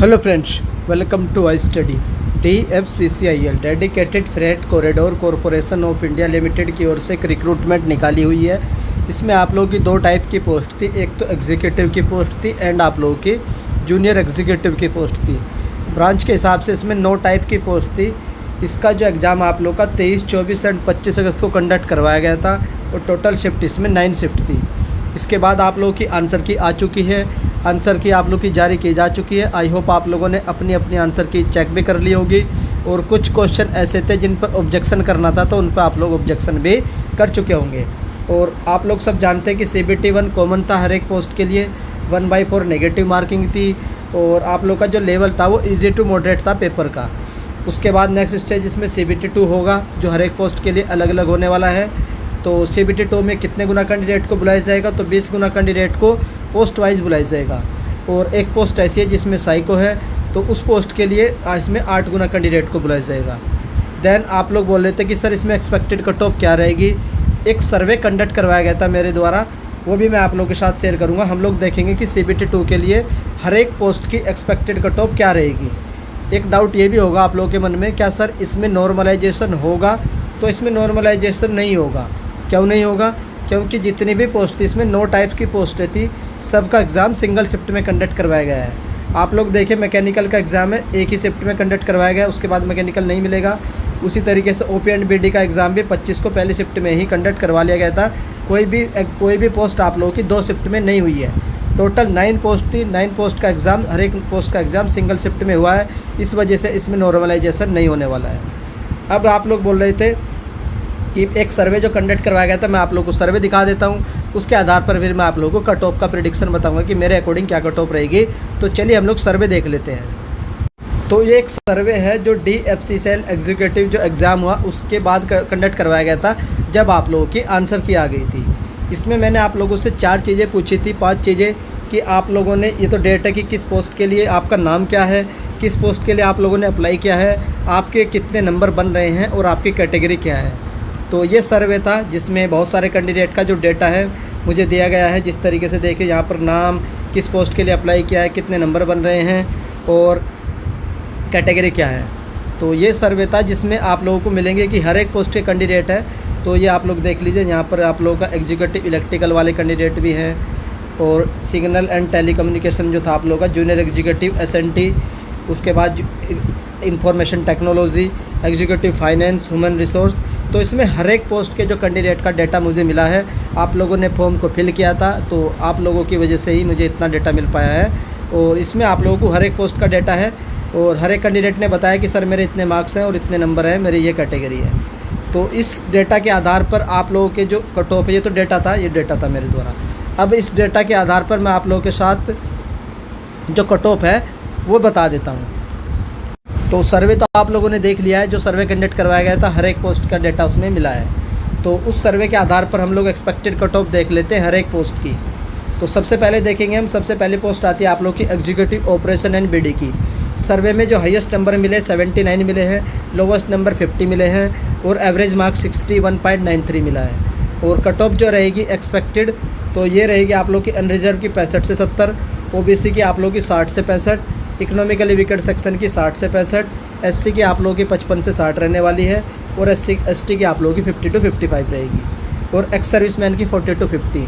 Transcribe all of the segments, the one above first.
Hello friends, welcome to I study. DFCCIL dedicated freight corridor corporation of India limited की ओर से एक recruitment निकाली हुई है। इसमें आप लोगों की दो टाइप की पोस्ट थी, एक तो एग्जीक्यूटिव की पोस्ट थी एंड आप लोगों की जूनियर एग्जीक्यूटिव की पोस्ट थी। ब्रांच के हिसाब से इसमें 9 टाइप की पोस्ट थी। इसका जो एग्ज़ाम आप लोग का 23, 24 एंड 25 अगस्त को कंडक्ट करवाया गया था और टोटल शिफ्ट इसमें 9 शिफ्ट थी। इसके बाद आप लोगों की आंसर की आ चुकी है, आंसर की आप लोग की जारी की जा चुकी है। आई होप आप लोगों ने अपनी अपनी आंसर की चेक भी कर ली होगी और कुछ क्वेश्चन ऐसे थे जिन पर ऑब्जेक्शन करना था तो उन पर आप लोग ऑब्जेक्शन भी कर चुके होंगे। और आप लोग सब जानते हैं कि CBT 1 कॉमन था हर एक पोस्ट के लिए, 1/4 नेगेटिव मार्किंग थी और आप लोग का जो लेवल था वो ईजी टू मॉडरेट था पेपर का। उसके बाद नेक्स्ट स्टेज इसमें CBT 2 होगा जो हर एक पोस्ट के लिए अलग अलग होने वाला है। तो CBT 2 में कितने गुना कैंडिडेट को बुलाया जाएगा, तो 20 गुना कैंडिडेट को पोस्ट वाइज बुलाया जाएगा। और एक पोस्ट ऐसी है जिसमें साइको है तो उस पोस्ट के लिए इसमें 8 गुना कैंडिडेट को बुलाया जाएगा। देन आप लोग बोल रहे थे कि सर इसमें एक्सपेक्टेड कट ऑफ क्या रहेगी। एक सर्वे कंडक्ट करवाया गया था मेरे द्वारा, वो भी मैं आप लोगों के साथ शेयर करूँगा। हम लोग देखेंगे कि CBT 2 के लिए हर एक पोस्ट की एक्सपेक्टेड कट ऑफ क्या रहेगी। एक डाउट ये भी होगा आप लोगों के मन में, क्या सर इसमें नॉर्मलाइजेशन होगा, तो इसमें नॉर्मलाइजेशन नहीं होगा। क्यों नहीं होगा? क्योंकि जितनी भी पोस्ट थी इसमें 9 टाइप की पोस्टें थी, सबका एग्ज़ाम सिंगल शिफ्ट में कंडक्ट करवाया गया है। आप लोग देखें मैकेनिकल का एग्ज़ाम है, एक ही शिफ्ट में कंडक्ट करवाया गया है, उसके बाद मैकेनिकल नहीं मिलेगा। उसी तरीके से OP एंड BD का एग्ज़ाम भी 25 को पहली शिफ्ट में ही कंडक्ट करवा लिया गया था। कोई भी पोस्ट आप लोगों की 2 शिफ्ट में नहीं हुई है। टोटल 9 पोस्ट थी, 9 पोस्ट का एग्ज़ाम, हर एक पोस्ट का एग्ज़ाम सिंगल शिफ्ट में हुआ है। इस वजह से इसमें नॉर्मलाइजेशन नहीं होने वाला है। अब आप लोग बोल रहे थे कि एक सर्वे जो कंडक्ट करवाया गया था, मैं आप लोगों को सर्वे दिखा देता हूँ, उसके आधार पर फिर मैं आप लोगों को कट ऑफ का प्रेडिक्शन बताऊंगा कि मेरे अकॉर्डिंग क्या कट ऑफ रहेगी। तो चलिए हम लोग सर्वे देख लेते हैं। तो ये एक सर्वे है जो DFCCIL एग्जीक्यूटिव जो एग्ज़ाम हुआ उसके बाद कंडक्ट करवाया गया था, जब आप लोगों की आंसर की आ गई थी। इसमें मैंने आप लोगों से 4 चीज़ें पूछी थी, 5 चीज़ें कि आप लोगों ने, ये तो डेट है कि किस पोस्ट के लिए आपका नाम क्या है, किस पोस्ट के लिए आप लोगों ने अप्लाई किया है, आपके कितने नंबर बन रहे हैं और आपकी कैटेगरी क्या है। तो ये सर्वे था जिसमें बहुत सारे कैंडिडेट का जो डेटा है मुझे दिया गया है। जिस तरीके से देखिए यहाँ पर नाम, किस पोस्ट के लिए अप्लाई किया है, कितने नंबर बन रहे हैं और कैटेगरी क्या है। तो ये सर्वे था जिसमें आप लोगों को मिलेंगे कि हर एक पोस्ट के कैंडिडेट है। तो ये आप लोग देख लीजिए, यहाँ पर आप लोगों का एग्जीक्यूटिव इलेक्ट्रिकल वाले कैंडिडेट भी हैं और सिग्नल एंड टेलीकम्युनिकेशन जो था आप लोगों का जूनियर एग्जीक्यूटिव SNT, उसके बाद information technology, executive finance, human resource. तो इसमें हर एक पोस्ट के जो कैंडिडेट का डेटा मुझे मिला है। आप लोगों ने फॉर्म को फिल किया था तो आप लोगों की वजह से ही मुझे इतना डेटा मिल पाया है। और इसमें आप लोगों को हर एक पोस्ट का डेटा है और हर एक कैंडिडेट ने बताया कि सर मेरे इतने मार्क्स हैं और इतने नंबर हैं, मेरी ये कैटेगरी है। तो इस डेटा के आधार पर आप लोगों के जो कट ऑफ है, ये तो डेटा था, ये डेटा था मेरे द्वारा। अब इस डेटा के आधार पर मैं आप लोगों के साथ जो कट ऑफ है वो बता देता हूँ। तो सर्वे तो आप लोगों ने देख लिया है, जो सर्वे कंडक्ट करवाया गया था हर एक पोस्ट का डेटा उसमें मिला है। तो उस सर्वे के आधार पर हम लोग एक्सपेक्टेड कट ऑफ देख लेते हैं हर एक पोस्ट की। तो सबसे पहले देखेंगे हम, सबसे पहली पोस्ट आती है आप लोग की एग्जीक्यूटिव ऑपरेशन एंड BD की। सर्वे में जो हाईएस्ट नंबर मिले 79 मिले हैं, लोवेस्ट नंबर 50 मिले हैं और एवरेज मार्क्स 61.93 मिला है। और कट ऑफ जो रहेगी एक्सपेक्टेड, तो ये रहेगी आप लोग की अनरिजर्व की 65 से 70, OBC की आप लोग की 60 से 65, इकोनॉमिकली वीकर सेक्शन की 60 से 65, SC की आप लोगों की 55 से 60 रहने वाली है और ST की आप लोगों की 50 to 55 रहेगी और एक्स सर्विसमैन की 40 to 50।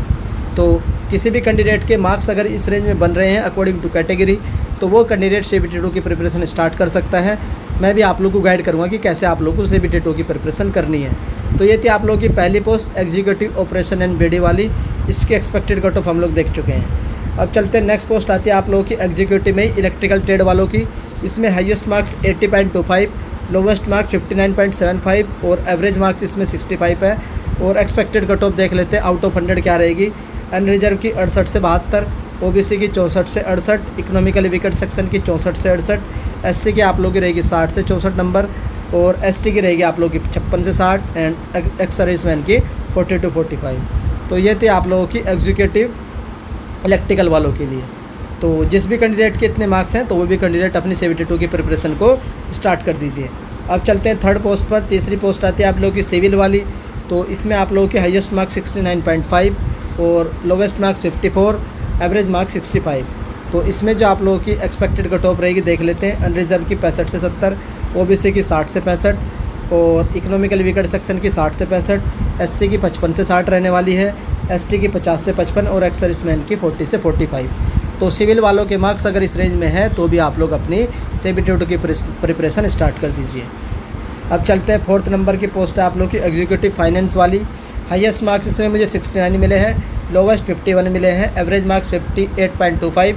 तो किसी भी कैंडिडेट के मार्क्स अगर इस रेंज में बन रहे हैं अकॉर्डिंग टू कैटेगरी, तो वो कैंडिडेट CBT 2 की प्रिपरेशन स्टार्ट कर सकता है। मैं भी आप लोगों को गाइड करूँगा कि कैसे आप लोगों को CBT 2 की प्रिपरेशन करनी है। तो ये थी आप लोगों की पहली post executive operation and BD वाली, इसकी एक्सपेक्टेड कट ऑफ हम लोग देख चुके हैं। अब चलते हैं नेक्स्ट पोस्ट आती है आप लोगों की एग्जीक्यूटिव में ही इलेक्ट्रिकल ट्रेड वालों की। इसमें हाईएस्ट मार्क्स 80.25, लोवेस्ट मार्क्स 59.75 और एवरेज मार्क्स इसमें 65 है। और एक्सपेक्टेड कट ऑफ देख लेते हैं आउट ऑफ 100 क्या रहेगी। अनरिजर्व की 68 से 72, OBC की 64 से 68, इकोनॉमिकली वीकर सेक्शन की 64 से 68, SC की आप लोगों की रहेगी 60 से 64 नंबर और ST की रहेगी आप लोगों की 56 से 60 एंड एक्स सर्विसमैन की 40 to 45। तो ये थे आप लोगों की एग्जीक्यूटिव इलेक्ट्रिकल वालों के लिए। तो जिस भी कैंडिडेट के इतने मार्क्स हैं तो वो भी कैंडिडेट अपनी CBT 2 की प्रिपरेशन को स्टार्ट कर दीजिए। अब चलते हैं थर्ड पोस्ट पर। तीसरी पोस्ट आती है आप लोगों की सिविल वाली। तो इसमें आप लोगों के हाईएस्ट मार्क्स 69.5 और लोवेस्ट मार्क्स 54, एवरेज मार्क्स 65। तो इसमें जो आप लोगों की एक्सपेक्टेड कट ऑफ रहेगी देख लेते हैं। अनरिजर्व की 65 से 70, ओबीसी की 60 से 65 और इकोनॉमिकली वीकर सेक्शन की 60 से 65, एससी की 55 से 60 रहने वाली है, एसटी की 50 से 55 और एक्स सर्विसमैन की 40 से 45। तो सिविल वालों के मार्क्स अगर इस रेंज में है तो भी आप लोग अपनी CBT-2 की प्रिपरेशन स्टार्ट कर दीजिए। अब चलते हैं 4th नंबर की पोस्ट है आप लोग की एग्जीक्यूटिव फाइनेंस वाली। हाईएस्ट मार्क्स इसमें मुझे 69 मिले हैं, लोवेस्ट 51 मिले हैं, एवरेज मार्क्स 58.25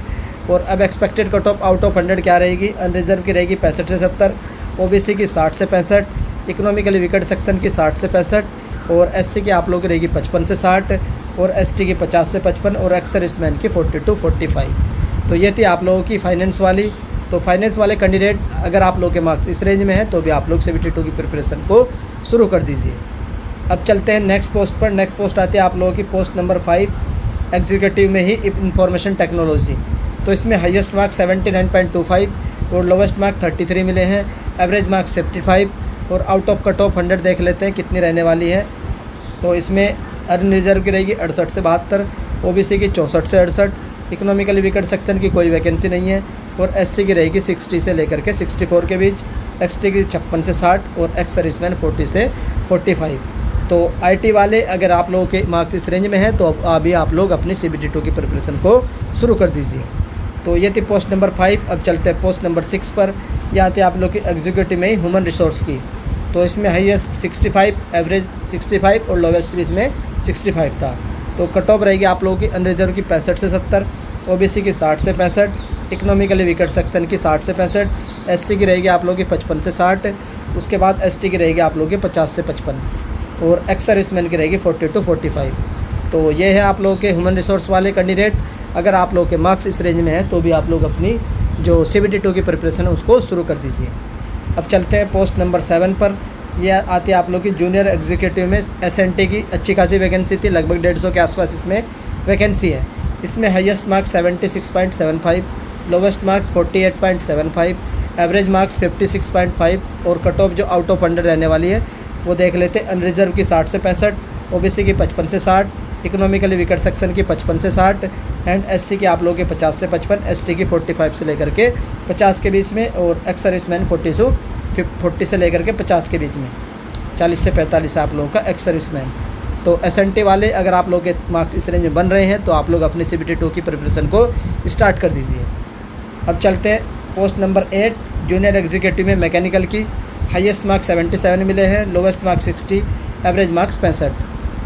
और अब expected cut off out of 100 क्या रहेगी। अनरिजर्व की रहेगी 65 से 70, ओबीसी की 60 से 65, इकोनॉमिकली वीकर सेक्शन की 60 से 65 और एससी की आप लोग की रहेगी 55 से 60 और एसटी की 50 से 55 और एक्स सर्विसमैन की 42-45। तो ये थी आप लोगों की फाइनेंस वाली। तो फाइनेंस वाले कैंडिडेट अगर आप लोगों के मार्क्स इस रेंज में है तो भी आप लोग CBT-2 की प्रिपरेशन को शुरू कर दीजिए। अब चलते हैं नेक्स्ट पोस्ट पर। नेक्स्ट पोस्ट आती है आप लोगों की पोस्ट नंबर 5 एग्जीक्यूटिव में ही इंफॉर्मेशन टेक्नोलॉजी। तो इसमें हाईएस्ट मार्क्स 79.25 और लोवेस्ट मार्क 33 मिले हैं, एवरेज मार्क्स 55 और आउट ऑफ कट ऑफ 100 देख लेते हैं कितनी रहने वाली है। तो इसमें अनरिजर्व की रहेगी 68 से 72, ओबीसी की 64 से 68, इकोनॉमिकली वीकर सेक्शन की कोई वैकेंसी नहीं है और एससी की रहेगी 60 से लेकर के 64 के बीच, एसटी की 56 से 60 और एक्स सर्विसमैन 40 से 45। तो आईटी वाले अगर आप लोगों के मार्क्स इस रेंज में है तो अभी आप लोग अपनी CBT-2 की प्रिपरेशन को शुरू कर दीजिए। तो ये थी पोस्ट नंबर 5। अब चलते हैं पोस्ट नंबर 6 पर। यह आती है आप लोग की एग्जीक्यूटिव में ही ह्यूमन रिसोर्स की। तो इसमें हाईएस्ट 65, एवरेज 65 और लोवेस्ट भी इसमें 65 था। तो कट ऑफ रहेगी आप लोगों की अनरिजर्व की 65 से 70, ओबीसी की 60 से 65, इकोनॉमिकली वीकर सेक्शन की 60 से 65, एससी की रहेगी आप लोगों की 55 से 60, उसके बाद एसटी की रहेगी आप लोगों की 50 से 55 और एक्स सर्विसमैन की रहेगी 42-45। तो ये है आप लोगों के ह्यूमन रिसोर्स वाले कैंडिडेट। अगर आप लोगों के मार्क्स इस रेंज में है तो भी आप लोग अपनी जो CBT-2 की प्रिपरेशन है उसको शुरू कर दीजिए। अब चलते हैं पोस्ट नंबर 7 पर। यह आती है आप लोग की जूनियर एग्जीक्यूटिव में SNT की अच्छी खासी वैकेंसी थी, लगभग 150 के आसपास इसमें वैकेंसी है। इसमें highest marks 76.75, lowest marks 48.75, average marks 56.5 और कट ऑफ जो आउट ऑफ 100 रहने वाली है वो देख लेते हैं। अनरिजर्व की 60 से 65, ओबीसी की 55 से 60, इकोनॉमिकली वीकर सेक्शन की 55 से 60 एंड एससी की आप लोगों के 50 से 55, एसटी की 45 से लेकर के 50 के बीच में और एक्स सर्विसमैन 40 से लेकर के 50 के बीच में, 40 से 45 आप लोगों का एक्स सर्विसमैन। तो SNT वाले अगर आप लोगों के मार्क्स इस रेंज में बन रहे हैं तो आप लोग अपने CBT-2 की प्रिपरेशन को स्टार्ट कर दीजिए। अब चलते हैं पोस्ट नंबर 8 जूनियर एग्जीक्यूटिव में मैकेनिकल की। हाईएस्ट मार्क्स 77 मिले हैं, लोवेस्ट मार्क्स 60, एवरेज मार्क्स 65।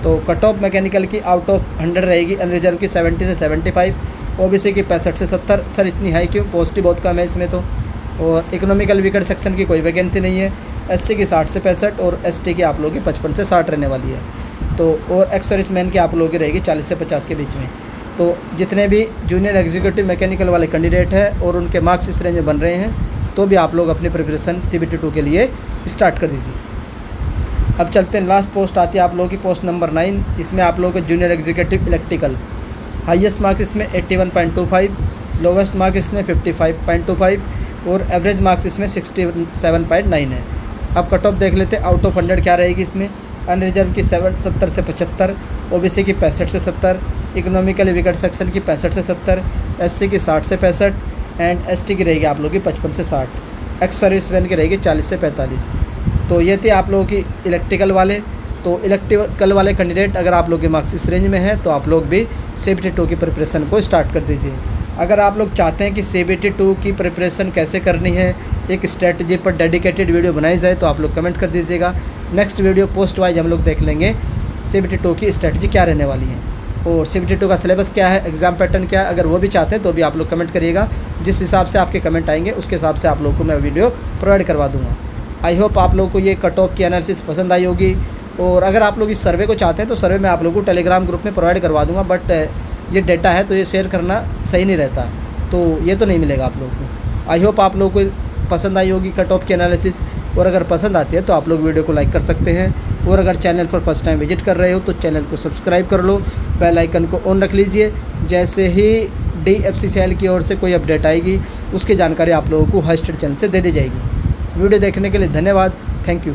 तो कट ऑफ मैकेनिकल की आउट ऑफ 100 रहेगी, अनरिजर्व की 70 से 75, ओबीसी की 65 से 70। सर इतनी हाई क्यों, पोस्ट ही बहुत कम है इसमें तो। और इकोनॉमिकल वीकर सेक्शन की कोई वैकेंसी नहीं है, एससी की 60 से 65 और एसटी की आप लोगों की 55 से 60 रहने वाली है। तो और एक्स सर्विसमैन की आप लोगों की रहेगी 40 से 50 के बीच में। तो जितने भी जूनियर एग्जीक्यूटिव मैकेनिकल वाले कैंडिडेट हैं और उनके मार्क्स इस रेंज में बन रहे हैं तो भी आप लोग अपनी प्रिपरेशन CBT-2 के लिए स्टार्ट कर दीजिए। अब चलते हैं लास्ट पोस्ट आती है आप लोगों की पोस्ट नंबर 9। इसमें आप लोगों को junior executive electrical. Highest marks इसमें 81.25, लोवेस्ट मार्क्स इसमें 55.25 और एवरेज मार्क्स इसमें 67.9 है। अब कट ऑफ देख लेते हैं आउट ऑफ 100 क्या रहेगी इसमें। अनरिजर्व की 70 से 75, ओबीसी की 65 से 70, इकोनॉमिकली वीकर सेक्शन की 65 से 70, एससी की 60 से 65 एंड एसटी की रहेगी आप लोगों की 55 से 60, एक्स सर्विसमैन की रहेगी 40 से 45। तो ये थे आप लोगों की इलेक्ट्रिकल वाले। तो इलेक्ट्रिकल वाले कैंडिडेट अगर आप लोग के मार्क्स इस रेंज में है तो आप लोग भी CBT-2 की प्रिपरेशन को स्टार्ट कर दीजिए। अगर आप लोग चाहते हैं कि CBT-2 की प्रिपरेशन कैसे करनी है, एक स्ट्रेटजी पर डेडिकेटेड वीडियो बनाई जाए तो आप लोग कमेंट कर दीजिएगा। नेक्स्ट वीडियो पोस्ट वाइज हम लोग देख लेंगे CBT-2 की स्ट्रेटजी क्या रहने वाली है और CBT-2 का सिलेबस क्या है, एग्ज़ाम पैटर्न क्या है। अगर वो भी चाहते हैं तो भी आप लोग कमेंट करिएगा। जिस हिसाब से आपके कमेंट आएंगे उसके हिसाब से आप लोगों को मैं वीडियो प्रोवाइड करवा दूँगा। आई होप आप लोगों को ये कट ऑफ की एनालिसिस पसंद आई होगी। और अगर आप लोग इस सर्वे को चाहते हैं तो सर्वे मैं आप लोगों को टेलीग्राम ग्रुप में प्रोवाइड करवा दूँगा। बट ये डेटा है तो ये शेयर करना सही नहीं रहता, तो ये तो नहीं मिलेगा आप लोगों को। आई होप आप लोगों को पसंद आई होगी कट ऑफ की एनालिसिस। और अगर पसंद आती है तो आप लोग वीडियो को लाइक कर सकते हैं। और अगर चैनल पर फर्स्ट टाइम विजिट कर रहे हो तो चैनल को सब्सक्राइब कर लो, बेल आइकन को ऑन रख लीजिए। जैसे ही DFCCIL की ओर से कोई अपडेट आएगी उसकी जानकारी आप लोगों को हॉटस्टार चैनल से दे दी जाएगी। वीडियो देखने के लिए धन्यवाद। Thank you.